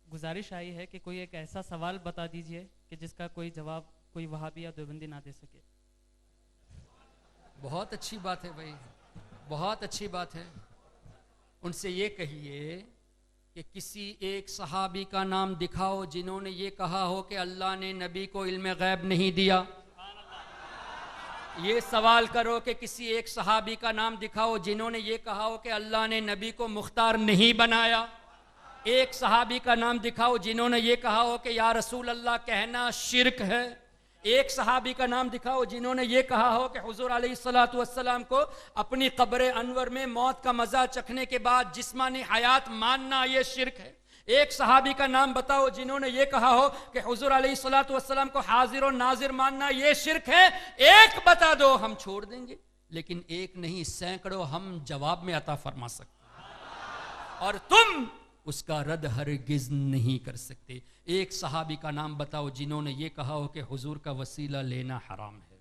गुजारिश आई है कि कोई एक ऐसा सवाल बता दीजिए कि जिसका कोई जवाब कोई वहाबी या देवबंदी ना दे सके। बहुत अच्छी बात है भाई, बहुत अच्छी बात है। उनसे ये कहिए कि किसी एक सहाबी का नाम दिखाओ जिन्होंने ये कहा हो कि अल्लाह ने नबी को इल्म गैब नहीं दिया। ये सवाल करो कि किसी एक सहाबी का नाम दिखाओ जिन्होंने ये कहा हो कि अल्लाह ने नबी को मुख्तार नहीं बनाया। एक सहाबी का नाम दिखाओ जिन्होंने ये कहा हो कि या रसूल अल्लाह कहना शिर्क है। एक सहाबी का नाम दिखाओ जिन्होंने ये कहा हो कि हुजूर अलैहिस्सलातु वस्सलाम को अपनी कब्र अनवर में मौत का मजा चखने के बाद जिस्मानी हयात मानना ये शिर्क है। एक सहाबी का नाम बताओ जिन्होंने ये कहा हो कि हुजूर अलैहिस्सलातु वस्सलाम को हाजिर और नाजिर मानना ये शिर्क है। एक बता दो हम छोड़ देंगे, लेकिन एक नहीं सैकड़ों हम जवाब में अता फरमा सकते और तुम उसका रद्द हरगिज नहीं कर सकते। एक सहाबी का नाम बताओ जिन्होंने ये कहा हो कि हुजूर का वसीला लेना हराम है,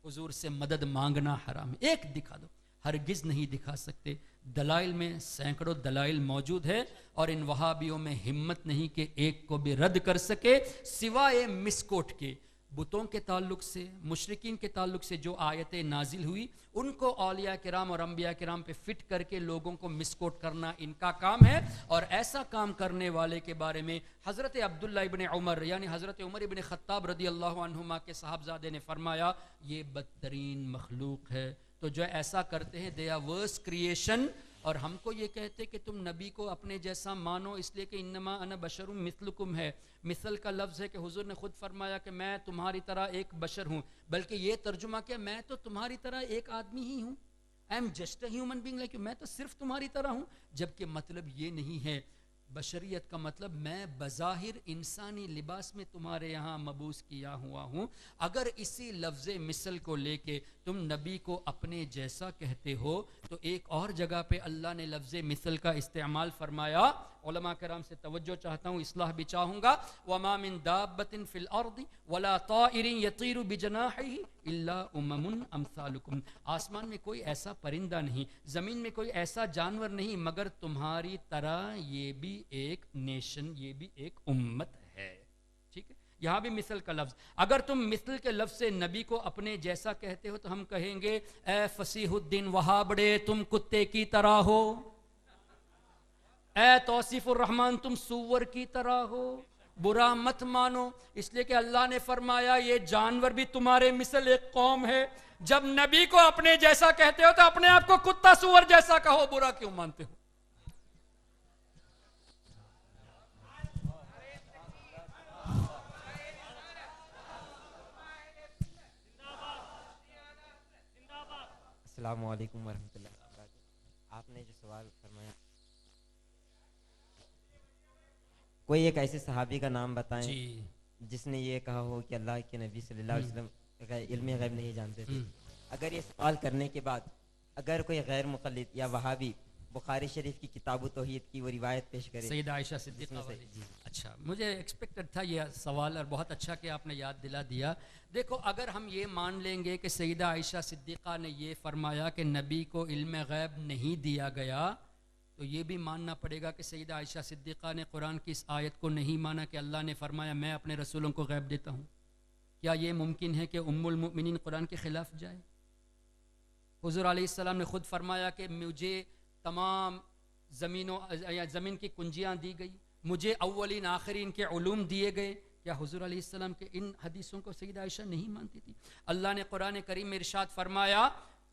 हुजूर से मदद मांगना हराम है। एक दिखा दो, हरगिज नहीं दिखा सकते। दलाइल में सैकड़ों दलाइल मौजूद है और इन वहाबियों में हिम्मत नहीं कि एक को भी रद्द कर सके, सिवाय मिसकोट के। बुतों के ताल्लुक से, मुशरिकीन के ताल्लुक से जो आयतें नाजिल हुई उनको औलिया किराम और अंबिया किराम पे फिट करके लोगों को मिसकोट करना इनका काम है। और ऐसा काम करने वाले के बारे में हज़रत अब्दुल्ला इब्न उमर यानी हज़रत उमर इब्न खत्ताब रदी अल्लाह अन्हुमा के साहबजादे ने फरमाया ये बदतरीन मखलूक है। तो जो ऐसा करते हैं दे आर वर्स्ट क्रिएशन। और हमको ये कहते कि तुम नबी को अपने जैसा मानो इसलिए कि इन्नमा अना बशरुम मिस्लुकुम है। मिसल का लफ्ज़ है कि हुजूर ने खुद फरमाया कि मैं तुम्हारी तरह एक बशर हूँ, बल्कि ये तर्जुमा किया मैं तो तुम्हारी तरह एक आदमी ही हूँ। I am just a human being like you, मैं तो सिर्फ तुम्हारी तरह हूँ। जबकि मतलब ये नहीं है, बशरियत का मतलब मैं बज़ाहिर इंसानी लिबास में तुम्हारे यहाँ मबूस किया हुआ हूँ। अगर इसी लफ्ज़ मिसल को लेके तुम नबी को अपने जैसा कहते हो तो एक और जगह पे अल्लाह ने लफ्ज़ मिसल का इस्तेमाल फरमाया। उलमा कराम से तवज्जो चाहता हूँ, इस्लाह भी चाहूँगा। वमा मिन दाब्बतिन फिल अर्दि वला ताइरिन यतीरु बिजनाहिही इल्ला उममुन अमसालुकुम। आसमान में कोई ऐसा परिंदा नहीं, ज़मीन में कोई ऐसा जानवर नहीं मगर तुम्हारी तरह ये भी एक नेशन, ये भी एक उम्मत है। ठीक है, यहाँ भी मिसल का लफ्ज़। अगर तुम मिसल के लफ्ज़ से नबी को अपने जैसा कहते हो तो हम कहेंगे ए फसीहुद्दीन वहाबड़े तुम कुत्ते की तरह हो, ए तौसीफुर रहमान तुम सूअर की तरह हो। बुरा मत मानो, इसलिए कि अल्लाह ने फरमाया ये जानवर भी तुम्हारे मिसल एक कौम है। जब नबी को अपने जैसा कहते हो तो अपने आप को कुत्ता सूअर जैसा कहो, बुरा क्यों मानते हो? अस्सलामु अलैकुम वरहमतुल्लाहि वबरकातुहू। आपने जो सवाल फरमाया, कोई एक ऐसे सहाबी का नाम बताएं जिसने ये कहा हो कि अल्लाह के नबी सल्लल्लाहु अलैहि वसल्लम इल्म गैब नहीं जानते थे। अगर ये सवाल करने के बाद अगर कोई गैर मुक़ल्लिद या वहाबी बुखारी शरीफ की किताब तौहीद की वो रिवायत पेश करे, सैयदा आयशा सिद्दीक़ा वाली। अच्छा, मुझे एक्सपेक्टेड था ये सवाल और बहुत अच्छा कि आपने याद दिला दिया। देखो, अगर हम ये मान लेंगे कि सैयदा आयशा सिद्दीक़ा ने ये फरमाया कि नबी को इल्म गैब नहीं दिया गया, तो ये भी मानना पड़ेगा कि सैयदा आयशा सिद्दीक़ा ने कुरान की इस आयत को नहीं माना कि अल्लाह ने फरमाया मैं अपने रसूलों को गैब देता हूँ। क्या ये मुमकिन है कि उम्मुल मुमिनीन कुरान के खिलाफ जाए? हुज़ूर अलैहिस्सलाम ने खुद फरमाया कि मुझे तमाम ज़मीन की कुंजियाँ दी गई, मुझे अव्वलीन आखिरीन के उलूम दिए गए। क्या हुज़ूर अलैहिस्सलाम के इन हदीसों को सैयदा आयशा नहीं मानती थी? अल्लाह ने कुरान करीम में इरशाद फरमाया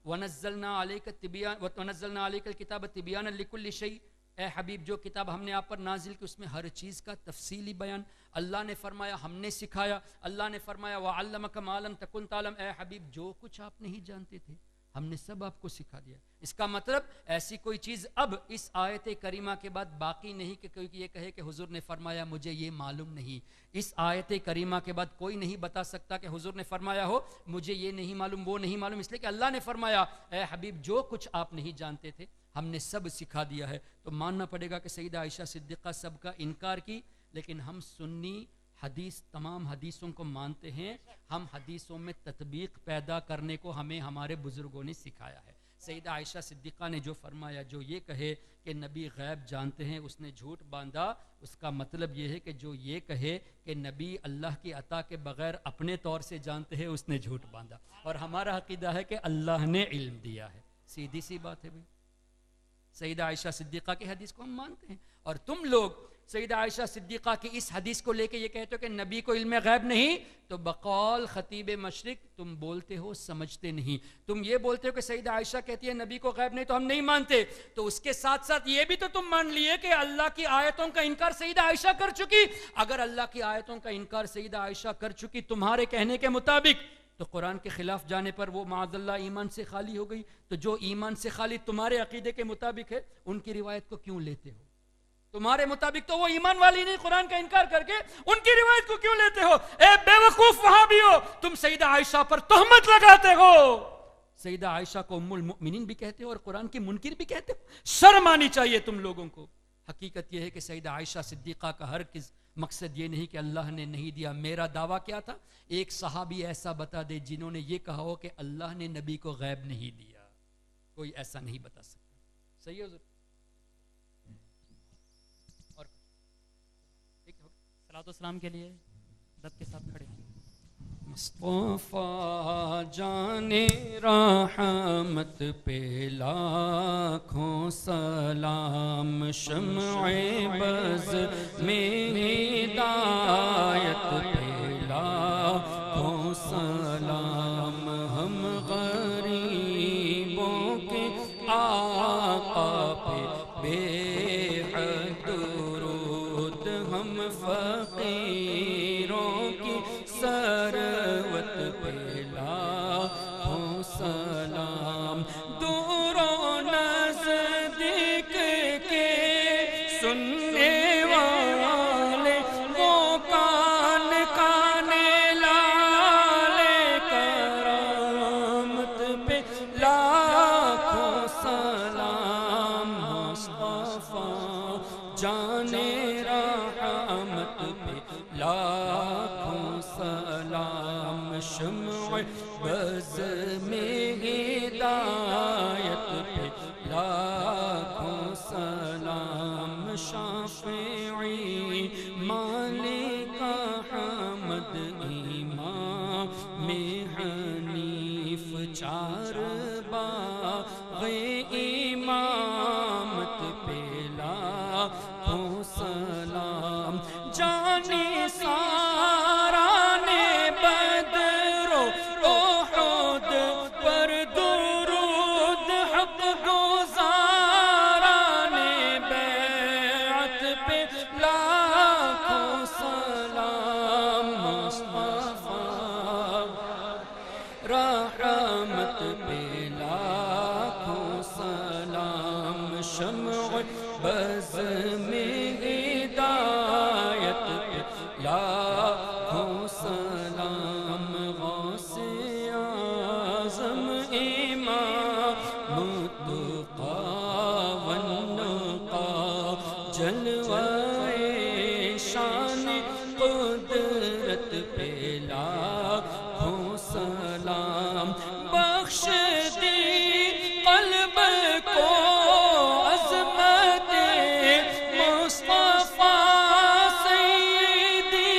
वनज़्ज़लना अलैका तिबियान वनज़्ज़लना अलैकल किताब तिबियानन लिकुल्लि शै, ए हबीब जो किताब हमने आप पर नाजिल की उसमें हर चीज़ का तफसीली बयान। अल्लाह ने फरमाया हमने सिखाया, अल्लाह ने फरमाया वअल्लमका मा लम तकुन तालम, ए हबीब जो कुछ आप नहीं जानते थे हमने सब आपको सिखा दिया। इसका मतलब ऐसी कोई चीज़ अब इस आयत करीमा के बाद बाकी नहीं कि कोई ये कहे कि हुजूर ने फरमाया मुझे ये मालूम नहीं। इस आयत करीमा के बाद कोई नहीं बता सकता कि हुजूर ने फरमाया हो मुझे ये नहीं मालूम वो नहीं मालूम, इसलिए कि अल्लाह ने फरमाया ए हबीब जो कुछ आप नहीं जानते थे हमने सब सिखा दिया है। तो मानना पड़ेगा कि सईदा आयशा सिद्दीक़ा सबका इनकार की, लेकिन हम सुन्नी हदीस तमाम हदीसों को मानते हैं। हम हदीसों में तत्बीक पैदा करने को हमें हमारे बुजुर्गों ने सिखाया है। सईदा आयशा सिद्दीक़ा ने जो फरमाया, जो ये कहे कि नबी गैब जानते हैं उसने झूठ बांधा, उसका मतलब ये है कि जो ये कहे कि नबी अल्लाह की अता के बगैर अपने तौर से जानते हैं उसने झूठ बांधा। और हमारा अकीदा है कि अल्लाह ने इल्म दिया है, सीधी सी बात है भाई। सईदा आयशा सिद्दीक़ा की हदीस को हम मानते हैं और तुम लोग सईदा आयशा सिद्दीक़ा की इस हदीस को लेके ये कहते हो कि नबी को इल्म गैब नहीं, तो बकौल खतीब मशरिक तुम बोलते हो समझते नहीं। तुम ये बोलते हो कि सईदा आयशा कहती है नबी को गैब नहीं तो हम नहीं मानते, तो उसके साथ साथ ये भी तो तुम मान लिए कि अल्लाह की आयतों का इनकार सईदा आयशा कर चुकी। अगर अल्लाह की आयतों का इनकार सईदा आयशा कर चुकी तुम्हारे कहने के मुताबिक, तो कुरान के खिलाफ जाने पर वो माअज़ल्लाह ईमान से खाली हो गई। तो जो ईमान से खाली तुम्हारे अकीदे के मुताबिक है उनकी रिवायत को क्यों लेते हो? तुम्हारे मुताबिक तो वो ईमान वाली नहीं, कुरान का इनकार करके उनकी रिवायत को क्यों लेते हो? ए बेवकूफ वहाबी हो, तुम सईदा आयशा पर तोहमत लगाते हो। सईदा आयशा को उम्मुल मुमिनीन भी कहते हो और कुरान की मुनकिर भी कहते हो। शर्म आनी चाहिए तुम लोगों को। हकीकत यह है कि सईदा आयशा सिद्दीक़ा का हर किस मकसद ये नहीं कि अल्लाह ने नहीं दिया। मेरा दावा क्या था? एक सहाबी ऐसा बता दे जिन्होंने ये कहा हो कि अल्लाह ने नबी को गैब नहीं दिया। कोई ऐसा नहीं बता सकता। सही है? और ठीक है, सलातो सलाम के लिए दब के साथ खड़े। मुस्तफ़ा जाने रहमत पे लाखों सलाम, शम्अ बज़ में हिदायत पे लाखों सलाम। हम गरीबों के आका पे बेहद दुरूद, हम फ़कीरों की सरवत पे लाखों सलाम। दूरों नज़दीक के सुनने वाले वो कान काने लाले, करामत पे लाखों सलाम। मुस्तफ़ा जाने रहमत पे लाखों सलाम, शम्अ बज़ में हिदायत पे लाखों सलाम। शाफ़िई मालिक अहमद इमाम हनीफ, चार बाग़े इमामत पे लाखों सलाम। जाने सारा ने बदरो ओहुद पर दुरूद, हक़ गुज़ारा ने बैअत पे लाखों सलाम। मुस्तफ़ा रहमत पे लाखों सलाम, शम्अ बज़ में हिदायत पे लाखों सलाम। गौसे आज़म इमाम मुत्तक़ा वन्नुक़ा, जलवाए शान कुदरत पे लाखों सलाम। बख्श दी क़ल्ब को अज़मत मुस्तफ़ा सय्यदी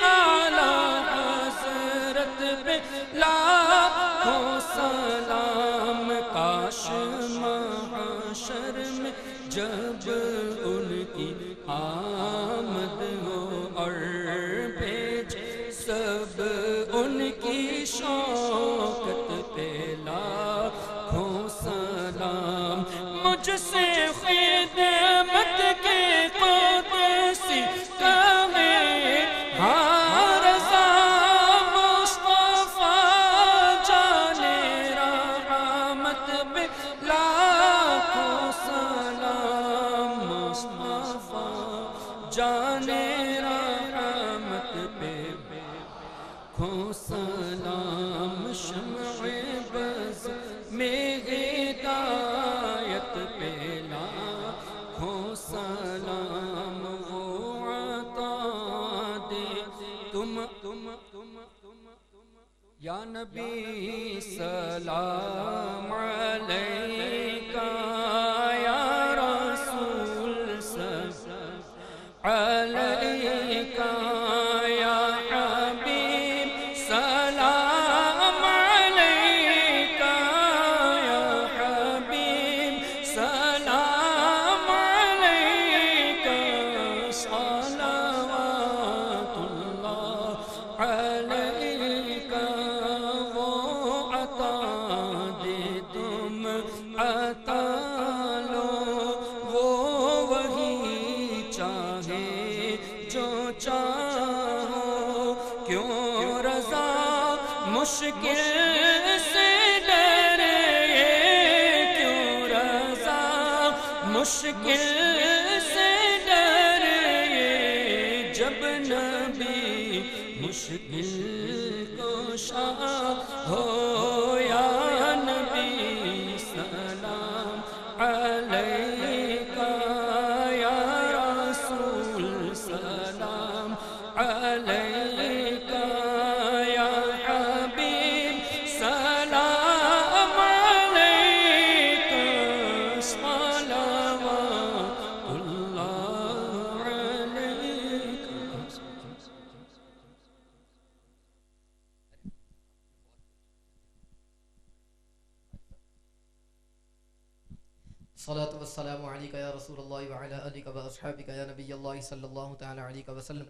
आला हज़रत पे लाखों सलाम। काश महशर में जब उनकी आमद हो और भेज सब उनकी शौकत पे लाखों मुझसे खिदमत के क़ुदसी कहे हाँ रज़ा मुस्तफ़ा जाने रहमत पे लाखों सलाम मुस्तफ़ा जाने रहमत पे खो सलाम शम्ए बज़ में हिदायत पे लाखों सलाम वो अता दे तुम या नबी सलाम अलैका या रसूल सलाम अलैका या हबीब सलाम अलैका या हबीब सलाम अलैका सलावतुल्लाह अलैका वो अता दे तुम अता लो वो वही चाहे जो चाहो क्यों रज़ा मुश्किल से डरे क्यों रज़ा मुश्किल से डरे जब नबी मुश्किल कुशा हो या नबी सलाम अलैका या रसूल सलाम अलैका या हबीब सलाम अलैका सलावतुल्लाह अलैका। सलातु वस्सलामु अलैका या रसूलल्लाह व अला आलिका व अस्हाबिका या नबियल्लाह सल्लल्लाहु तआला अलैहि वसल्लम।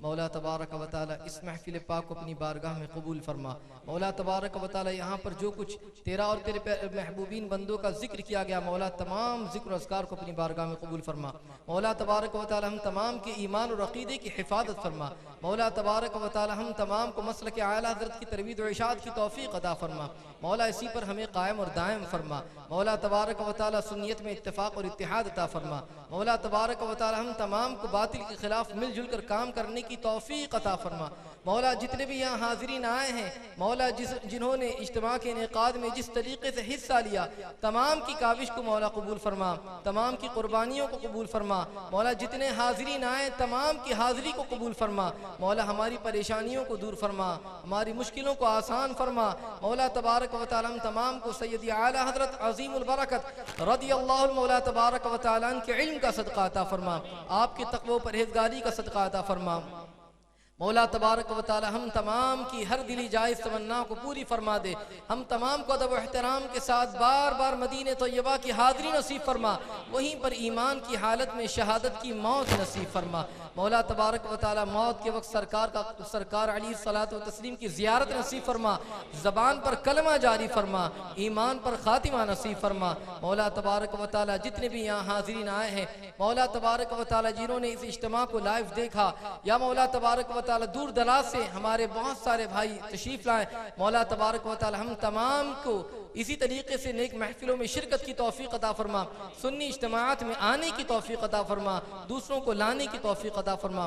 मौला तबारक व तआला इस महफिल पाक को अपनी बारगाह में कबूल फरमा। मौला तबारक व तआला यहाँ पर जो कुछ तेरा और तेरे महबूबीन बंदों का जिक्र किया गया मौला तमाम जिक्र अस्कार को अपनी बारगाह में कबूल फरमा। मौला तबारक व तआला हम तमाम के ईमान और अक़ीदे की हिफाजत फरमा। मौला तबारक व तआला हम तमाम को मसलक आला हज़रत की तरवीद और इरशाद की तौफ़ीक़ अता फरमा। मौला इसी पर हमें कायम और दायम फरमा। मौला तबारक व तआला सुन्नियत में इत्तिफ़ाक़ और इत्तिहाद अता फरमा। मौला तबारक व तआला हम तमाम को बातिल के खिलाफ मिलजुल कर काम करने की तौफ़ीक़ अता फरमा। मौला जितने भी यहाँ हाज़रीन आए हैं मौला जिन्होंने इज्तिमा के इनेक़ाद में जिस तरीके से हिस्सा लिया तमाम की काविश को मौला कबूल फरमा। तमाम की कुर्बानियों को कबूल फरमा। मौला जितने हाज़रीन आए तमाम की हाज़री को कबूल फरमा। मौला हमारी परेशानियों को दूर फरमा। हमारी मुश्किलों को आसान फरमा। मौला तबारक व तआला हम तमाम को सैयदी आला हज़रत अज़ीमुल बरकत रज़ियल्लाहु मौला तबारक व तआला के इल्म का सदका अता फरमा। आपके तक़वा परहेज़गारी का सदका अता फरमा। मौला तबारक व तआला हम तमाम की हर दिली जायज़ तमन्ना को पूरी फरमा दे। हम तमाम को अदब व एहतराम के साथ बार बार मदीने तैयबा की हाज़री नसीब फरमा। वहीं पर ईमान की हालत में शहादत की मौत नसीब फरमा। मौला तबारक व तआला मौत के वक्त सरकार अलैहिस्सलातु व तस्लीम की ज़ियारत नसीब फरमा। ज़बान पर कलमा जारी फरमा। ईमान पर खातिमा नसीब फरमा। मौला तबारक व तआला जितने भी यहाँ हाज़रीन आए हैं मौला तबारक व तआला जिन्होंने इस इज्तिमा को लाइव देखा या मौला तबारक व तआला दूर दराज से हमारे बहुत सारे भाई तशरीफ लाए मौला तबारक व तआला हम तमाम को इसी तरीके से नेक महफिलों में शिरकत की तौफीक अता फरमा। सुन्नी इज्तिमाअत में आने की तौफीक अता फरमा। दूसरों को लाने की तौफीक अता फरमा।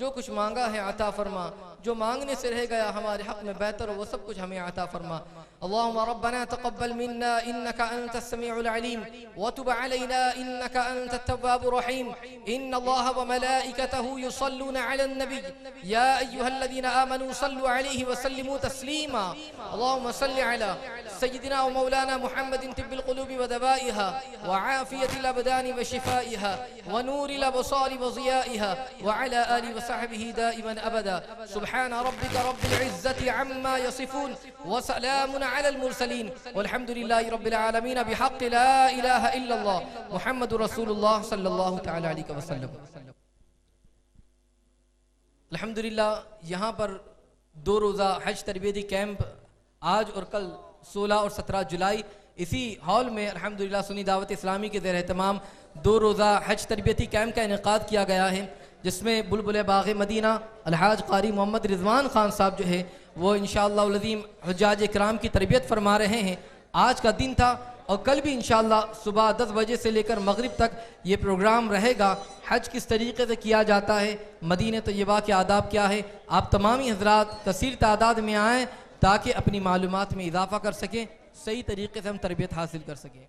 जो कुछ मांगा है अता फरमा। जो मांगने से रह गया हमारे हक में बेहतर हो वो सब कुछ हमें अता फरमा। अल्लाहुम्मा रब्बना तक़ब्बल मिन्ना इन्नका अंतस समीउल अलीम व तुब अलैना इन्नका अंतत तव्वाबुर रहीम। इन्नल्लाहा व मलाइकतहु युसल्लूना अलन नबी या अय्युहल्लज़ीना आमनू सल्लु अलैहि व सल्लिमू तस्लीमा। अल्लाहुम्मा सल्लि अला सय्यदिना व मौलाना मुहम्मदिन तिब्बिल क़ुलूबि व दवाइहा व आफ़ियतिल अबदानि व शिफ़ाइहा व नूरिल अबसारि व ज़ियाइहा व अला आलिहि व सहबिहि दाइमन अबदा। सुब्हान रब्बिका रब्बिल इज़्ज़ति अम्मा यसिफून व सलामुन अलल मुरसलीन वल्हम्दुलिल्लाहि रब्बिल आलमीन बिहक़्क़ि ला इलाहा इल्लल्लाह मुहम्मदुर रसूलुल्लाह सल्लल्लाहु तआला अलैहि वसल्लम। अल्हम्दुलिल्लाह यहाँ पर 2 रोज़ा हज तरबियती कैंप आज और कल 16 और 17 जुलाई इसी हॉल में अल्हम्दुलिल्लाह सुन्नी दावत इस्लामी के ज़ेर एहतमाम 2 रोज़ा हज तरबियती कैंप का इनेकाद किया गया है, जिसमें बुलबुल बाग़ मदीना अलहाज क़ारी मोहम्मद रिज़वान ख़ान साहब जो है वो इंशाअल्लाह अज़ीम हुज्जाज इकराम की तरबियत फरमा रहे हैं। आज का दिन था और कल भी इंशाअल्लाह सुबह 10 बजे से लेकर मगरिब तक ये प्रोग्राम रहेगा। हज किस तरीके से किया जाता है, मदीने तैयबा के आदाब क्या है, आप तमामी हज़रात कसीर तादाद में आएँ ताकि अपनी मालूमात में इजाफ़ा कर सकें, सही तरीके से हम तरबियत हासिल कर सकें।